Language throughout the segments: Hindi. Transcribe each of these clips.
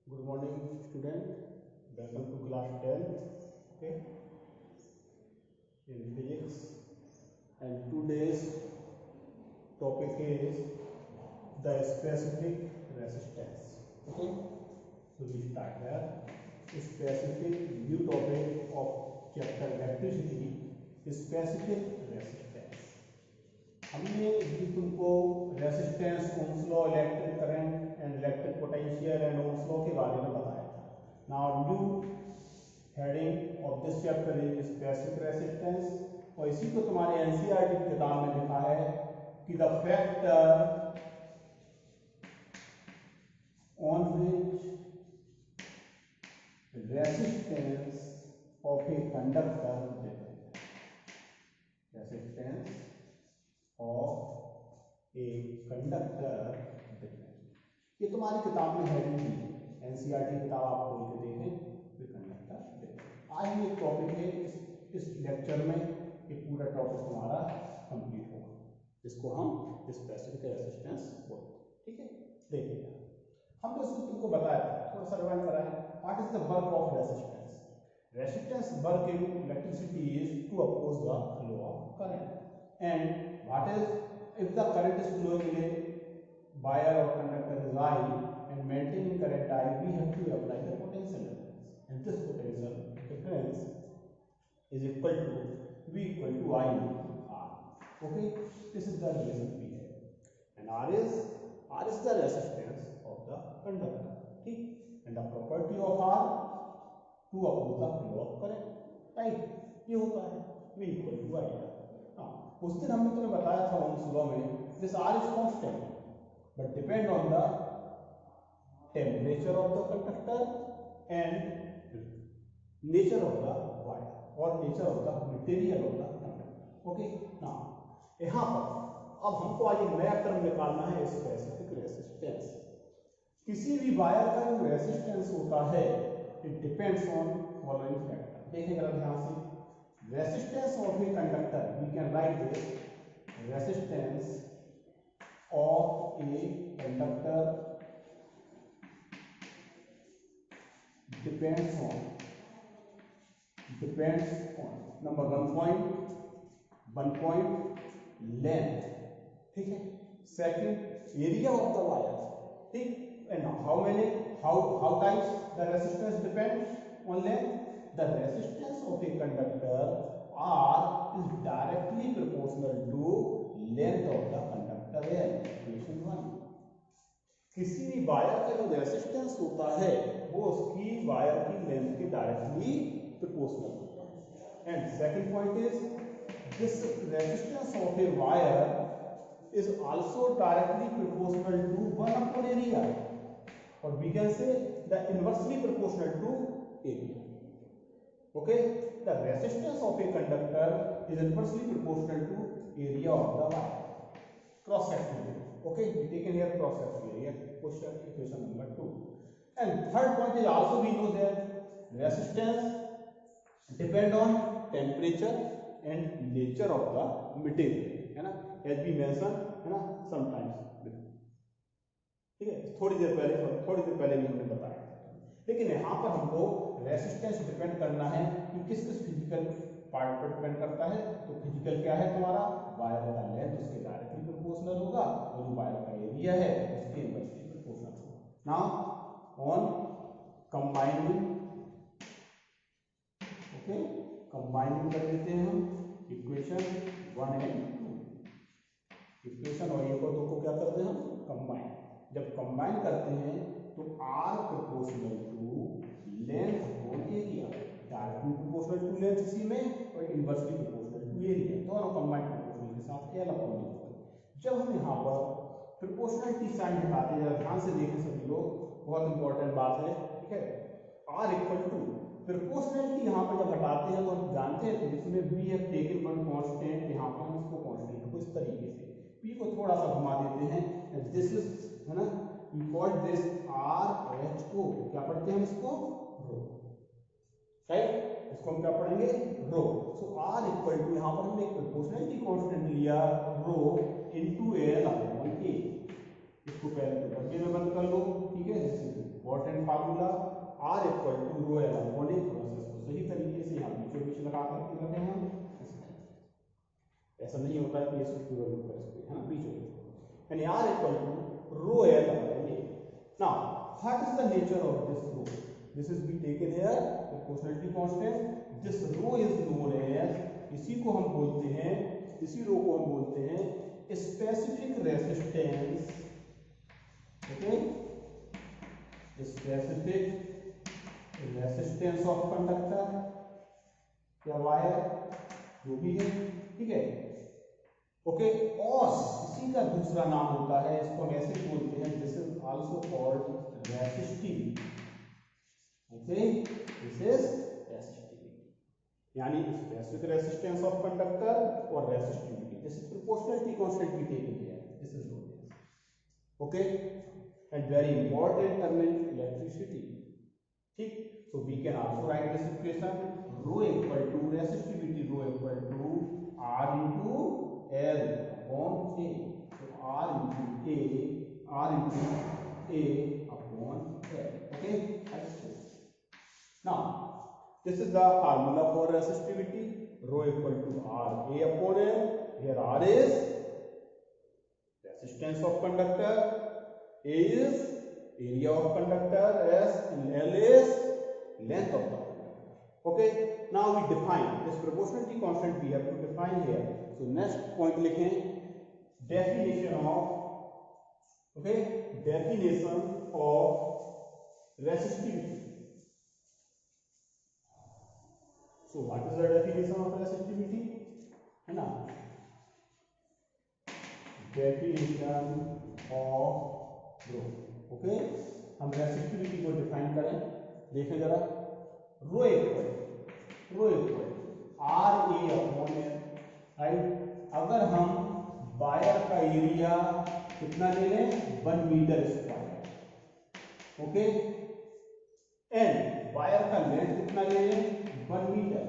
Good morning, student. Welcome to class 10. Okay, in physics, and today's topic is the specific resistance. Okay, so we start here. Specific new topic of chapter electricity. Specific resistance. हमने भी तुमको resistance, Ohm's law, electric current and electric potential and Ohm's law के बारे में बताया था। Now new heading of this chapter is specific resistance, और इसी को तुम्हारे एनसीईआरटी की किताब में लिखा है कि the factor on which resistance of a conductor depend, resistance of a conductor depend. ये तुम्हारी किताब में हेडिंग दी है, एनसीईआरटी किताब आप खोल के देखें, वे कंडक्टर डिपेंड। आज ये टॉपिक है, इस लेक्चर में ये पूरा टॉपिक तुम्हारा कंप्लीट होगा, इसको हम स्पेसिफिक रेजिस्टेंस बोलते हैं। ठीक है, देखिए हमने उसमें तुमको बताया था, थोड़ा सा रिवाइंड कराएं। What is the work of resistance? Resistance work in electricity is to oppose the flow of current, and what is, if the current is flowing in a wire or conductor is I and maintaining current I, we have to apply the potential difference, and this potential difference is equal to V equal to I into R. Okay, this is the relation we have, and R is the resistance of the conductor. ठीक, and the property of R to oppose the flow of current, right? ये होता है V equal to I. उस दिन हमने तुम्हें बताया था ओम्स लॉ में, this R is constant but depend on the temperature of the conductor and nature of the wire और nature of the material of the conductor. Okay, now यहाँ पर अब हमको आज एक नया टर्म निकालना है, स्पेसिफिक रेजिस्टेंस। किसी भी वायर का जो रेजिस्टेंस होता है it depends on following factor. देखें जरा ध्यान से, resistance of a conductor, we can write this, resistance of a conductor depends on number 1 point length, ठीक है, second area of the wire, ठीक, and how times the resistance depends on length. The resistance of a conductor R is directly proportional to length of the conductor L. Equation 1. किसी भी वायर का जो रेजिस्टेंस होता है वो उसकी वायर की लेंथ के डायरेक्टली प्रोपोर्शनल होता है। And second point is this resistance of a wire is also directly proportional to 1 upon area, और we can say the inversely proportional to area. Okay, the resistance of a conductor is inversely proportional to area of the wire, cross sectional area. Okay, we taken here cross sectional area, question equation number 2. And third point is also we know that resistance depend on temperature and nature of the material, है ना, as we mentioned, है ना, sometimes, ठीक है, थोड़ी देर पहले भी हमने बताया। लेकिन यहाँ पर हमको रेजिस्टेंस डिपेंड करना है कि किस फिजिकल पार्ट पर डिपेंड करता है। तो फिजिकल क्या है तुम्हारा, वायर का लेंथ उसके डायरेक्टली प्रोपोर्शनल होगा और जो वायर का एरिया है उसके इनवर्सली प्रोपोर्शनल होगा। Now on combining, okay, combining कर देते हैं हम इक्वेशन 1 एंड 2, इक्वेशन और ये को दो को क्या करते हैं हम कंबाइन। जब कंबाइन करते हैं तो R proportional to length upon area, directly proportional to length इसी में और इनवर्सली प्रोपोर्शनल टू एरिया, दोनों कंबाइन प्रोपोर्शनल के साथ L अपॉन E। जब हम यहाँ पर प्रोपोर्शनलिटी साइन हटाते हैं, जरा ध्यान से देखें सभी लोग, बहुत इंपॉर्टेंट बात है, ठीक है। R इक्वल टू प्रोपोर्शनलिटी यहाँ पर जब हटाते हैं तो हम जानते हैं इसमें we have taken one constant, यहाँ पर हम इसको कांस्टेंट को इस तरीके से P को थोड़ा सा घुमा देते हैं, दिस इज, है ना, we call this RHO, क्या पढ़ते हैं हम इसको, रो, राइट, इसको हम क्या पढ़ेंगे, रो। सो R इक्वल टू, यहाँ पर हमने एक प्रोपोर्शनलिटी कांस्टेंट लिया रो इनटू L अपॉन A, इसको पहले तो डब्बे में बंद कर लो, ठीक है, this is important formula R equal to rho L upon A. थोड़ा सा इसको सही तरीके से यहाँ बीचों बीच लगा करके रखे हैं हम, ऐसा नहीं होता है कि ये पूरा रूप है इसको, है ना, बीचों बीच, यानी R equal to rho L upon A. Now what is the nature of this rho? This is be taken here proportionality constant. This rho is known as, इसी को हम बोलते हैं, इसी रो को हम बोलते हैं specific resistance. Okay, specific resistance of conductor या वायर, जो भी है, ठीक है। ओके, और इसी का दूसरा नाम होता है, इसको हम ऐसे बोलते हैं, this is also called resistivity. Okay, this is resistivity, यानी स्पेसिफिक रेसिस्टेंस ऑफ कंडक्टर और resistivity. This is proportionality constant भी taken here, this is known as, okay, and very important term in electricity, ठीक। So we can also write this equation, rho equal to resistivity, rho equal to R into L upon A. So R into A upon L. Okay, that's it. Now this is the formula for resistivity, rho equal to R A upon L. Here R is resistance of conductor, A is area of conductor, S, and L is length of the conductor. Okay, now we define this proportionality constant, we have to define here. So next point लिखें, definition of, okay, definition of resistivity. So what is the definition of resistivity, है ना, definition of rho. Okay, हम रेसिस्टिविटी को डिफाइन करें, देखें जरा, rho equal R A upon L, right. अगर हम वायर का एरिया कितना ले लें, 1 metre square, okay, and wire का लेंथ कितना ले लें, 1 metre,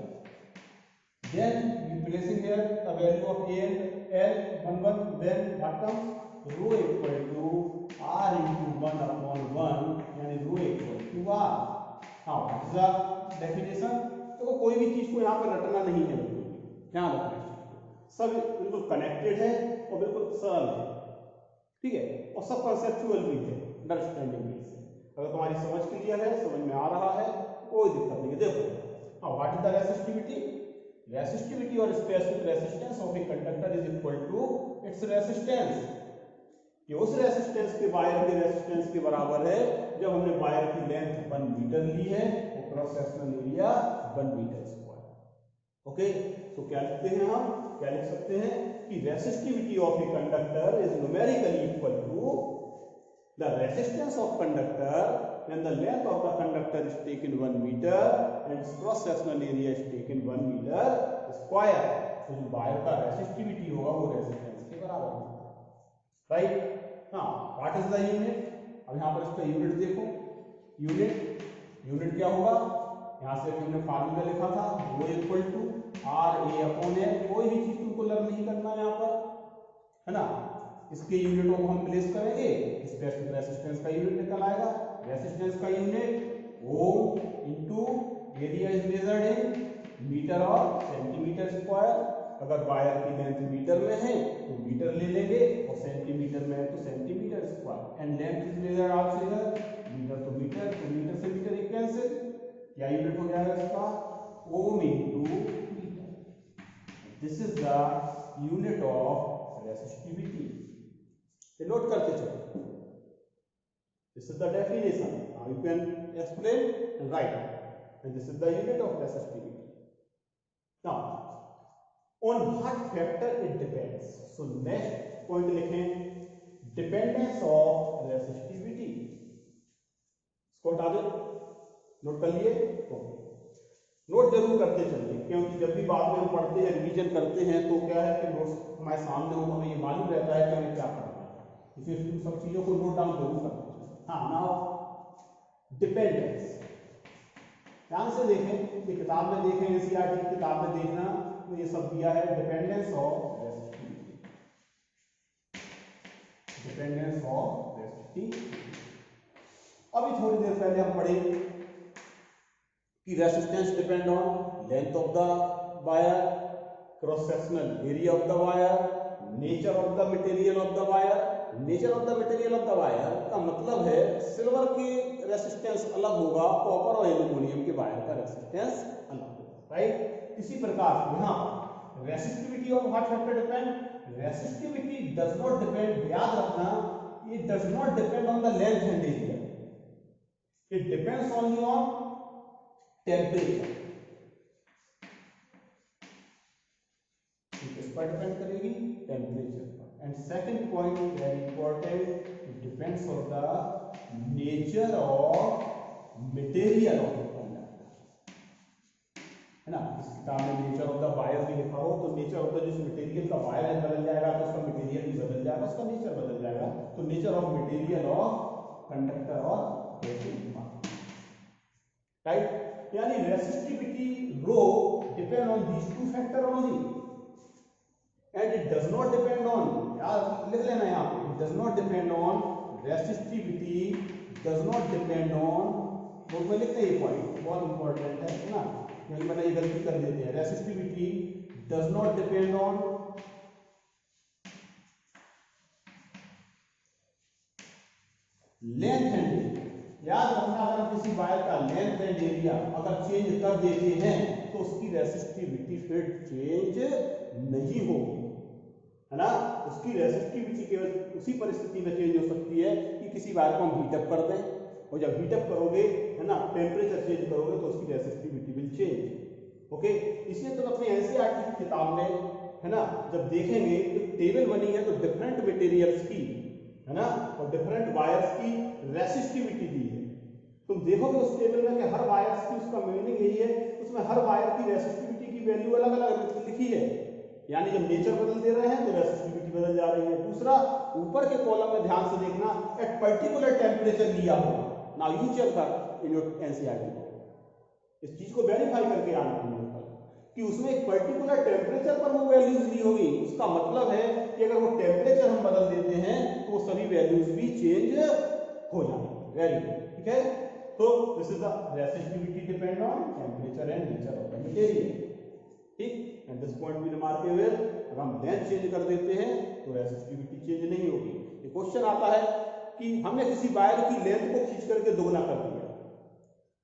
then replacing here the value of A and L 1 then what comes, rho equal to R into 1 upon 1, यानी रो इक्वल टू R। हाँ, व्हाट इज द डेफिनेशन? देखो, कोई भी चीज को यहाँ पर रटना नहीं है, बिल्कुल ध्यान रखना है, सब बिल्कुल कनेक्टेड है और बिल्कुल सरल है, ठीक है, और सब कंसेप्चुअल भी है, अंडरस्टैंडिंग भी है। अगर तुम्हारी समझ क्लियर है, समझ में आ रहा है, कोई दिक्कत नहीं है। देखो, हाँ, what is the resistivity? Resistivity और specific resistance of a conductor is equal to its resistance. ये उस रेसिस्टेंस के, वायर के रेसिस्टेंस के बराबर है जब हमने वायर की लेंथ 1 मीटर ली है और cross sectional area 1 metre square. Okay, तो क्या लिखते हैं हम, क्या लिख सकते हैं कि resistivity of a conductor is numerically equal to the resistance of conductor when the length of the conductor is taken 1 metre and cross sectional area is taken 1 metre square. तो जो वायर का रेसिस्टिविटी होगा वो रेसिस्टेंस के बराबर होगा, राइट। हाँ, व्हाट इज द यूनिट? अब यहाँ पर इसका यूनिट देखो, यूनिट क्या होगा, यहाँ से हमने फार्मूला लिखा था, rho equal to R A upon L. कोई भी चीज तुमको लर्न नहीं करना है यहाँ पर, है ना। इसके यूनिटों को हम प्लेस करेंगे, स्पेसिफिक रेसिस्टेंस का यूनिट निकल आएगा, रेसिस्टेंस का unit ohm into area is measured in metre और सेंटीमीटर स्क्वायर। अगर वायर की लेंथ मीटर में है तो मीटर ले लेंगे और सेंटीमीटर में है तो centimetre square, and length is measured also here, metre तो मीटर से मीटर एक कैंसिल, क्या यूनिट हो जाएगा इसका, ohm into metre. This is the unit of resistivity. ये नोट करते चलो, this is the definition, now you can explain and write, and this is the unit of resistivity. Now on what factor it depends? So next point लिखें, dependence of resistivity। इसको हटा दे, नोट कर लिए, नोट जरूर करते चलिए, क्योंकि जब भी बाद में हम पढ़ते हैं, रिवीजन करते हैं, तो क्या है कि नोट्स हमारे सामने हो, हमें ये मालूम रहता है कि हमें क्या पढ़ना है, इसलिए सब चीजों को नोट डाउन जरूर करते हैं। हाँ, नाउ डिपेंडेंस, ध्यान से देखें, ये किताब में देखें, एनसीईआरटी की किताब में देखना, तो ये सब दिया है, dependence of resistivity, dependence of resistivity. अभी थोड़ी देर पहले हम पढ़े कि resistance depend on length of the wire, cross sectional area of the wire, nature of the material of the wire. Nature of the material of the wire का मतलब है सिल्वर की रेसिस्टेंस अलग होगा, कॉपर और एल्यूमिनियम के वायर का रेसिस्टेंस अलग होगा, राइट। इसी प्रकार यहाँ resistivity of what factor depend, resistivity does not depend, याद रखना, it does not depend on the length and area, it depends only on temperature। किस पर डिपेंड करेगी, टेम्परेचर पर। And second point very important, it depends on the nature of material of the conductor, है ना। इस किताब में नेचर ऑफ द वायर भी लिखा हो तो नेचर ऑफ द जिस मटेरियल का वायर है बदल जाएगा तो उसका मटेरियल भी बदल जाएगा, उसका नेचर बदल जाएगा। तो nature of material of conductor और राइट, यानी resistivity rho depend on these two factor only and it does not depend on, यार लिख लेना यहाँ पे, it does not depend on resistivity does not depend on, board में लिखते हैं ये पॉइंट बहुत इंपॉर्टेंट है ना, क्योंकि मैंने ये गलती कर देते हैं। Resistivity does not depend on length and area. याद रखना, अगर हम किसी वायर का लेंथ एंड एरिया अगर चेंज कर देते हैं तो उसकी रेसिस्टिविटी फिर चेंज नहीं होगी, है ना। उसकी रेसिस्टिविटी केवल उसी परिस्थिति में चेंज हो सकती है कि किसी वायर को हम हीटअप कर दें, और जब हीटअप करोगे, है ना, टेम्परेचर चेंज करोगे तो उसकी रेसिस्टिविटी विल चेंज। ओके, इसलिए तुम अपनी एनसीईआरटी की किताब में, है ना, जब देखेंगे तो टेबल बनी है तो डिफरेंट मटेरियल्स की, है ना, और डिफरेंट वायर्स की रेसिस्टिविटी दी है। तुम देखोगे उस टेबल में कि हर वायर्स की, उसका मीनिंग यही है, उसमें हर वायर की रेसिस्टिविटी की वैल्यू अलग अलग लिखी है, यानी जब नेचर बदल दे रहे हैं तो रेसिस्टिविटी बदल जा रही है। दूसरा, ऊपर के कॉलम में ध्यान से देखना, एट पर्टिकुलर टेम्परेचर लिया होगा। Now you check that in your NCERT, इस चीज को वेरीफाई करके आना तुम लोग कि उसमें एक पर्टिकुलर टेम्परेचर पर वो वैल्यूज ली होगी। इसका मतलब है कि अगर वो टेम्परेचर हम बदल देते हैं तो वो सभी वैल्यूज भी चेंज हो जाएंगे। वेरी गुड, ठीक है। तो this is the resistivity depend on temperature and nature of the material, ठीक। एंड दिस पॉइंट भी रिमार्केबल, अगर हम लेंथ चेंज कर देते हैं तो रेसिस्टिविटी चेंज नहीं होगी। एक क्वेश्चन आता है कि हमने किसी वायर की लेंथ को खींच करके दोगुना कर दिया,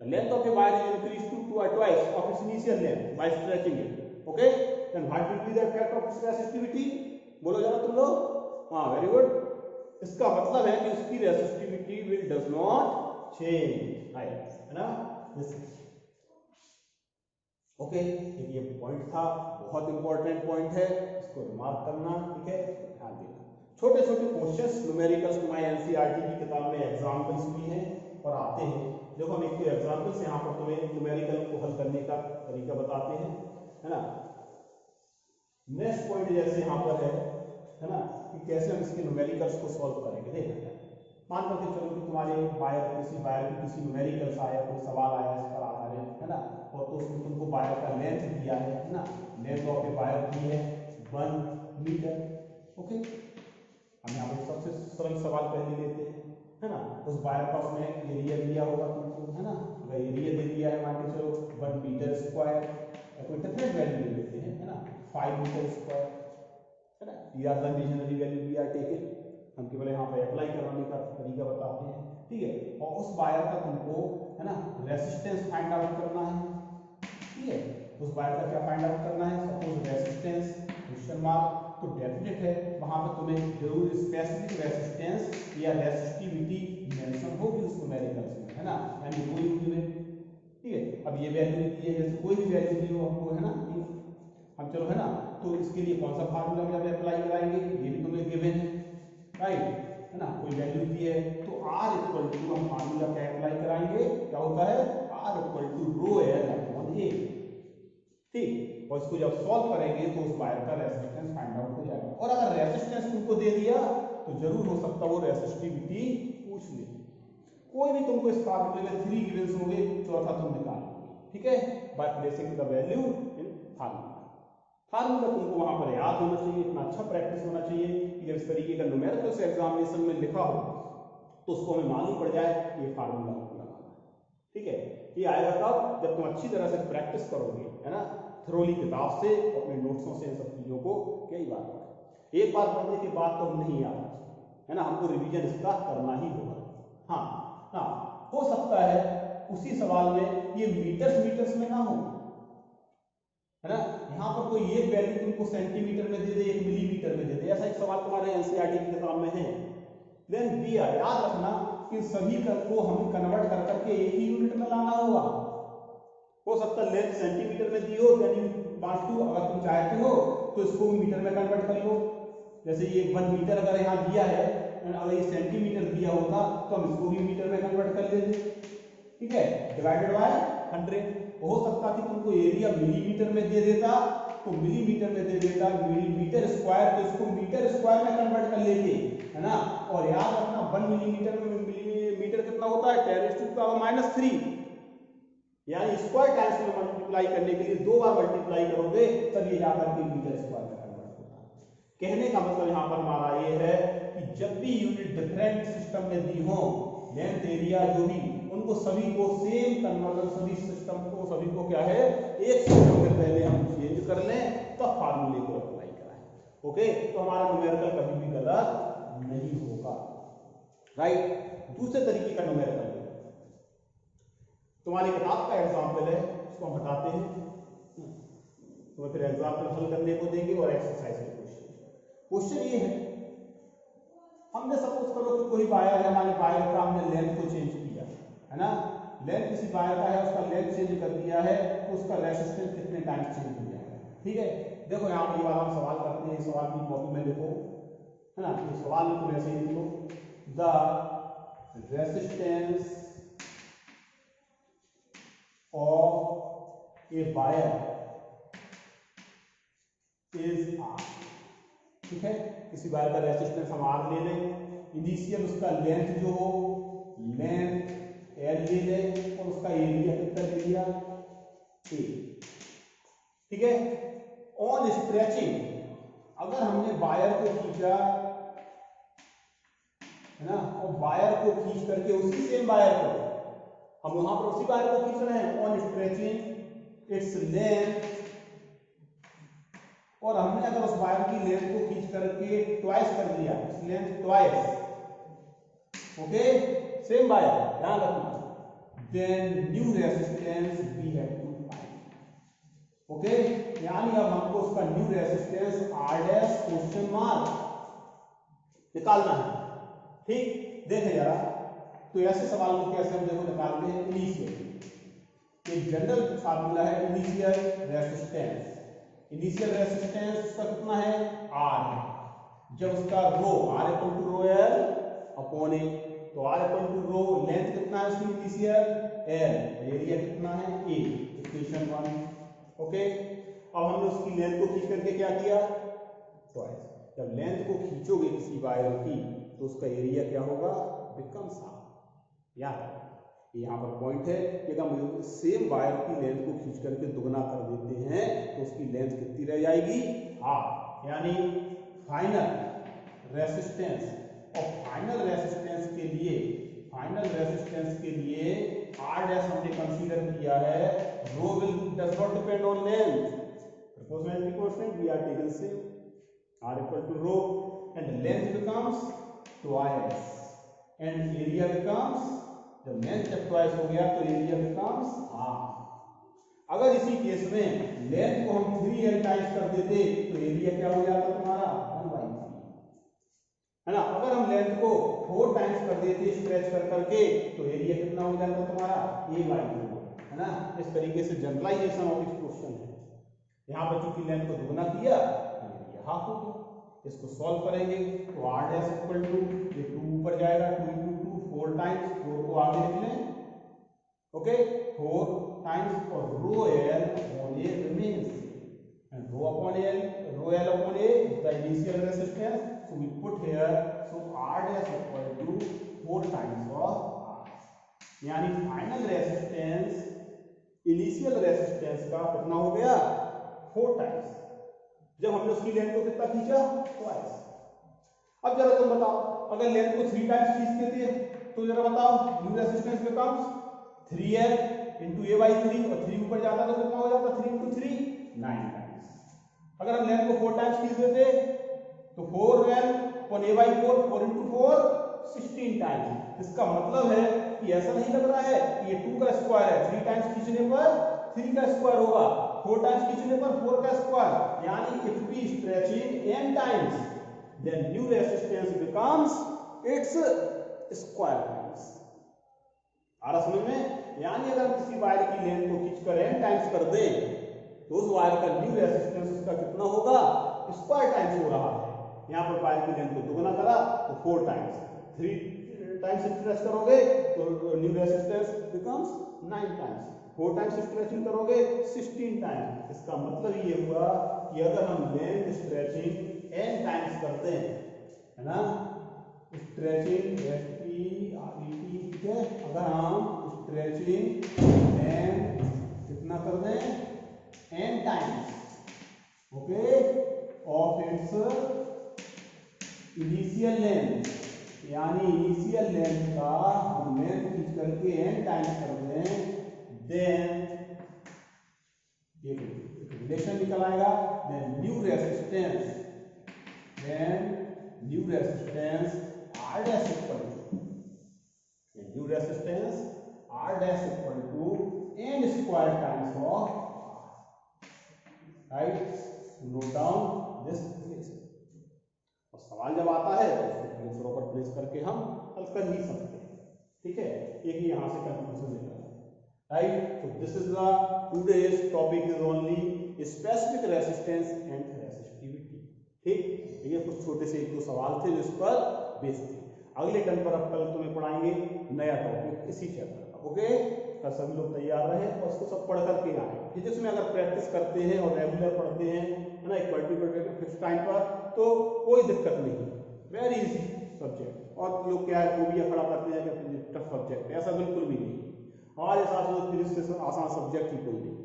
the length of a wire is increased to twice of its initial length by stretching it, okay, then what will be the effect of its resistivity, बोलो जरा तुम लोग। हाँ, वेरी गुड, इसका मतलब है कि उसकी resistivity will does not change, है ना। ओके, ये पॉइंट था, बहुत इंपॉर्टेंट पॉइंट है, इसको रिमार्क करना, ठीक है, ध्यान देना। छोटे छोटे क्वेश्चंस न्यूमेरिकल्स तुम्हारी एनसीईआरटी की किताब में एग्जाम्पल्स भी हैं और आते हैं। देखो, हम एक तो एग्जाम्पल्स यहाँ पर तुम्हें न्यूमेरिकल को हल करने का तरीका बताते हैं, है ना। नेक्स्ट पॉइंट जैसे यहाँ पर है ना, कि कैसे हम इसके न्यूमेरिकल्स को सॉल्व करेंगे। देखना, मान लो कि चलो कि तुम्हारे वायर, किसी वायर की किसी न्यूमेरिकल्स आया, कोई सवाल आया इस पर आधारित, है ना, और तो उसमें तुमको वायर का लेंथ दिया है ना, लेंथ ऑफ ए वायर की है 1 मीटर। ओके, हम यहाँ पर सबसे सरल सवाल पहले लेते हैं, है ना। उस वायर का उसमें एरिया दिया होगा तुमको, है ना, अगर एरिया दे दिया है, मान के चलो 1 मीटर स्क्वायर, या कोई डिफरेंट वैल्यू ले लेते हैं, है ना, 5 मीटर स्क्वायर, है ना। ये are the imaginary value we are taken, हम केवल यहाँ पर अप्लाई करवाने का तरीका बताते हैं, ठीक है। और उस वायर का तुमको, है ना, रेसिस्टेंस फाइंड आउट करना है, ठीक है। उस वायर का क्या फाइंड आउट करना है, सपोज रेसिस्टेंस क्वेश्चन मार्क, तो डेफिनेट है वहां पर तुम्हें जरूर स्पेसिफिक रेसिस्टेंस या रेसिस्टिविटी मेंशन होगी उस न्यूमेरिकल्स में, है ना, यानी वो यूज में, ठीक है। अब ये वैल्यू दी है, जैसे कोई भी वैल्यू दी हो हमको, है ना, हम चलो, है ना, तो इसके लिए कौन सा फार्मूला में अप्लाई कराएंगे, ये भी तुम्हें गिवन है, राइट, है ना। कोई वैल्यू दी है तो R इक्वल टू, हम फार्मूला क्या अप्लाई कराएंगे, क्या होता है, R equal to rho L upon A, ठीक। और इसको जब सॉल्व करेंगे तो उस वायर का रेसिस्टेंस फाइंड आउट हो जाएगा। और अगर रेसिस्टेंस तुमको दे दिया तो जरूर हो सकता है वो रेसिस्टिविटी पूछ ले। कोई भी तुमको इस फार्मूले में 3 गिवन्स होंगे, चौथा तुम निकाल लोगे, ठीक है, by placing the value in formula. Formula तुमको वहां पर याद होना चाहिए, इतना अच्छा प्रैक्टिस होना चाहिए कि जब इस तरीके का न्यूमेरिकल्स एग्जामिनेशन में लिखा हो तो उसको हमें मालूम पड़ जाए कि ये फार्मूला हमको लगाना है। ठीक है, ये आएगा कब, जब तुम अच्छी तरह से प्रैक्टिस करोगे, है ना, थ्रोली किताब से, अपने नोट्सों से इन सब चीजों को कई बार पढ़ो। एक बार पढ़ने के बाद तो नहीं याद, है ना, हमको रिवीजन इसका करना ही होगा। हाँ हाँ, हो सकता है उसी सवाल में ये मीटर्स में ना हो, है ना, यहाँ पर कोई एक वैल्यू तुमको सेंटीमीटर में दे दे, एक मिलीमीटर में दे दे, ऐसा एक सवाल तुम्हारे एनसीईआरटी की किताब में है। देन वी आर, याद रखना कि सभी को हमें कन्वर्ट कर करके एक ही यूनिट में लाना होगा। हो सकता है लेंथ सेंटीमीटर में दी हो, देन यू वांट टू, अगर तुम चाहते हो तो इसको मीटर में कन्वर्ट कर लो। जैसे ये 1 मीटर अगर यहाँ दिया है, अगर ये सेंटीमीटर दिया होता तो हम इसको भी मीटर में कन्वर्ट कर लेते। ठीक है, डिवाइडेड बाय 100। हो सकता कि तुमको एरिया मिलीमीटर में दे देता तो मिलीमीटर में दे देता, मिलीमीटर स्क्वायर तो इसको मीटर स्क्वायर में कन्वर्ट कर लेते, है ना। और याद रखना 1 मिलीमीटर में मिलीमीटर कितना होता है, 10⁻³ यानी स्क्वायर टाइम्स में मल्टीप्लाई करने के लिए 2 बार मल्टीप्लाई करोगे तब ये जाकर के मीटर स्क्वायर में कन्वर्ट होता है। कहने का मतलब यहाँ पर हमारा ये है कि जब भी यूनिट डिफरेंट सिस्टम में दी हो, लेंथ एरिया जो भी, उनको सभी को सेम कन्वर्जन, सभी सिस्टम को, सभी को क्या है, एक सिस्टम में पहले हम चेंज कर लें तब फार्मूले को अप्लाई कराएं। ओके, तो हमारा न्यूमेरिकल कभी भी गलत नहीं होगा। राइट, दूसरे तरीके का न्यूमेरिकल तुम्हारी किताब का एग्जाम्पल है, इसको हम हटाते हैं, तो फिर एग्जाम्पल हल करने को देंगे और एक्सरसाइज के क्वेश्चन ये है, हमने सपोज करो कि कोई वायर है, हमारे वायर का हमने लेंथ को चेंज किया, है ना, लेंथ किसी वायर का है, उसका लेंथ चेंज कर दिया है, तो उसका रेजिस्टेंस कितने टाइम्स चेंज हो जाएगा। ठीक है, देखो यहाँ पर ये वाला हम सवाल करते हैं, सवाल की कॉपी में लिखो, है ना, ये सवाल में तुम ऐसे ही लिखो, the resistance of a wire is R। ठीक है, किसी वायर का रेजिस्टेंस हम R ले लें, इनिशियल उसका लेंथ जो हो, लेंथ L ले लें, और उसका एरिया कितना ले लिया, A। ठीक है, ऑन स्ट्रेचिंग, अगर हमने वायर को खींचा, है ना, और वायर को खींच करके उसी सेम वायर को, हम वहां पर उसी वायर को खींच रहे हैं, ऑन स्ट्रेचिंग इट्स लेंथ, और हमने अगर उस वायर की लेंथ को खींच करके ट्वाइस कर दिया, its length twice, okay, same wire, ध्यान रखना, then new resistance we have to find. Okay, यानी अब हमको उसका न्यू रेजिस्टेंस R' निकालना है। ठीक, देखें जरा, तो ऐसे सवाल को कैसे हम देखो निकालते हैं, इनिशियल, एक जनरल फार्मूला है इनिशियल रेजिस्टेंस, इनिशियल रेजिस्टेंस का कितना है, R, जब उसका रो R=ρL अपॉन A, तो R=ρ, लेंथ कितना है उसकी इनिशियल L, एरिया कितना है A, इक्वेशन 1। ओके, अब हमने उसकी लेंथ को खींच करके क्या किया, ट्वाइस, जब लेंथ को खींचोगे किसी वायर की तो उसका एरिया क्या होगा, बिकम्स R। याद रखना, यहाँ पर पॉइंट है कि अगर हम सेम वायर की लेंथ को खींच करके दुगना कर देते हैं तो उसकी लेंथ कितनी रह जाएगी, R, यानी फाइनल रेजिस्टेंस, और फाइनल रेजिस्टेंस के लिए, फाइनल रेजिस्टेंस के लिए R' हमने कंसीडर किया है, rho will does not depend on length, proportionality constant we are taken same, R=ρ, and length becomes twice and area becomes, जब लेंथ जब ट्वाइस हो गया तो एरिया becomes R। अगर इसी केस में लेंथ को हम 3L टाइम्स कर देते तो एरिया क्या हो जाता तुम्हारा, 1/3, है ना। अगर हम लेंथ को 4 टाइम्स कर देते स्ट्रेच कर करके तो एरिया कितना हो जाता तुम्हारा, A/4, है ना। इस तरीके से जनरलाइजेशन ऑफ दिस क्वेश्चन है। यहाँ पर चूंकि लेंथ को दुगना किया तो एरिया हाफ हो गया। इसको सॉल्व करेंगे तो R' ये 2 ऊपर जाएगा, 2 × 2 4 टाइम्स, 4 को आगे लिख लें, ओके, 4 टाइम्स, और ρL upon A remains, and ρL upon A is the initial resistance, so we put here, so R' 4 times of R, यानी फाइनल रेजिस्टेंस इनिशियल रेजिस्टेंस का कितना हो गया, 4 टाइम्स, जब हमने उसकी लेंथ को कितना खींचा, ट्वाइस। अब जरा तुम बताओ, अगर लेंथ को 3 टाइम्स खींचते थे तो जरा बताओ new resistance becomes 3L into A by 3 और 3 ऊपर जाता तो कितना हो जाता 3 इंटू 3 9 टाइम्स। अगर हम लेंथ को 4 टाइम्स खींच देते तो 4L upon A by 4 4 into 4 16 times. इसका मतलब है कि ऐसा नहीं लग रहा है कि ये 2 का स्क्वायर है, 3 टाइम्स खींचने पर 3 का स्क्वायर होगा, 4 टाइम्स खींचने पर 4 का स्क्वायर, यानी if we stretching n times then new resistance becomes its square times. आ रहा समझ में? यानी अगर हम किसी वायर की लेंथ को खींचकर n टाइम्स कर दें तो उस वायर का न्यू रेजिस्टेंस उसका कितना होगा स्क्वायर टाइम्स हो रहा है। यहाँ पर वायर की लेंथ को दुगना करा तो 4 टाइम्स, 3 टाइम्स स्ट्रेच करोगे तो new resistance becomes 9 times, 4 times stretching करोगे 16 टाइम्स। इसका मतलब ये हुआ कि अगर हम लेंथ स्ट्रेचिंग n टाइम्स करते हैं, है ना, स्ट्रेचिंग STRET, ठीक है, अगर हम स्ट्रेचिंग लेंथ कितना कर दें n times, okay, of its initial length, यानी इनिशियल लेंथ का हम लेंथ खींच करके n टाइम्स कर दें, देन एक रिलेशन निकल आएगा, then new resistance R dash equal to new resistance R dash equal to n square times of R, right? Note down this relation। और सवाल जब आता है तो उसको प्लेस पर प्लेस करके हम हल कर ही सकते हैं, ठीक है। एक ही यहाँ से कंक्लूजन निकला है, राइट। तो this is the today's topic is only specific resistance and resistivity, ठीक। ये कुछ छोटे से 1-2 सवाल थे जो इस पर बेस थे। अगले टर्म पर अब कल तुम्हें पढ़ाएंगे नया टॉपिक इसी चैप्टर का, ओके। कल सभी लोग तैयार रहे और इसको सब पढ़ करके आए। फिजिक्स में अगर प्रैक्टिस करते हैं और रेगुलर पढ़ते हैं, है ना, एक पर्टिकुलर फिक्स टाइम पर, तो कोई दिक्कत नहीं, वेरी इजी सब्जेक्ट। और लोग क्या है फोबिया खड़ा करते हैं कि टफ सब्जेक्ट है, ऐसा बिल्कुल भी नहीं। हमारे हिसाब से फिजिक्स से आसान सब्जेक्ट ही कोई नहीं,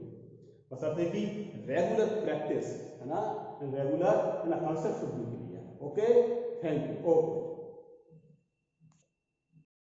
बशर्ते कि रेगुलर प्रैक्टिस, है ना, रेगुलर, है ना, concept should be clear, okay. Thank you, okay.